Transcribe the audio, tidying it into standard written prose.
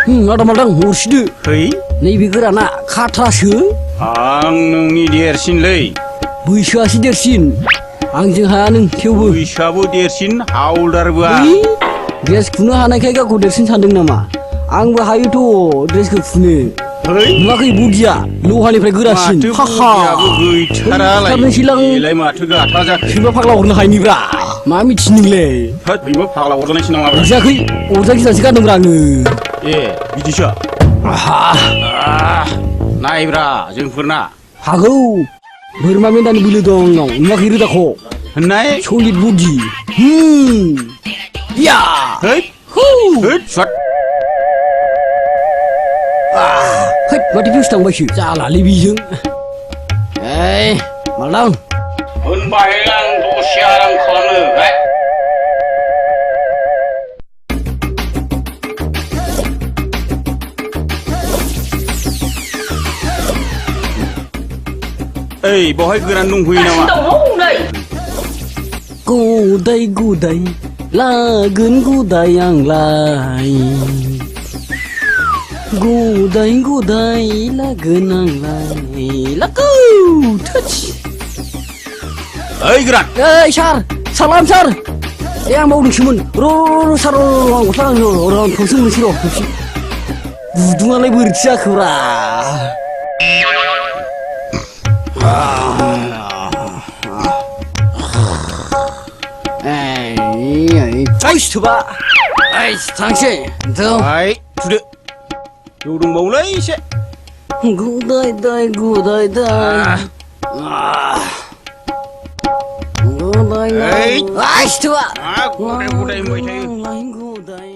आदा मालदां हरसिदो है नैबे गोराना खाथ्रासो आं नोंनि देरसिनलै बैसोआसो देरसिन आंजों हाया नों थेवबो बैसोआबो देरसिन हावलदारबो आं ड्रेस खुनो हानायखाय गावखौ देरसिन सानदों नामा आंबो हायोथ' ड्रेसखौ खुनो नुवाखै बुदिया लहानिफ्राय गोरासिन हाहाबो गैथारालाय बेलाय माथो गाथा जाखो सोरबा फाग्ला हरनो हायनिब्रा मा मिथि नोंलाय होद बेबो फाग्ला हरजानायसो नामा अरजायाखै अरजा गिजासो गानदोंब्रा आङो ए बिदिसो नायब्रा जोंफोरना हागौ बोरमा मेन्दानि बोलो दं आंनाव नुवाखै रोदाखौ होननाय सलिड बडि या होद सट है माथो फिउस थांबायसो जालालै बेजों मालदां होनबाय आं दसे आराम खालामनो ओइ बहाय गोरान दंफैयो नामा गदाय गदाय लागोन गदाय आंलाय गदाय गदाय लागोन आंलाय लागौ थोस ओइ गोरान ओइ सार सालाम सार आं बावदोंसोमोन र' सार आं गस्ला र' थौसो मोनसै र' थौसो गुदुङालाय बोरैथि जाखोब्रा थोबा थांसै थुदो जौ दंबावोलै एसे गुदाय दाय गुदाय दाय गुदाय दाय थोबा गदाय गदाय होनबाय थायो गुदाय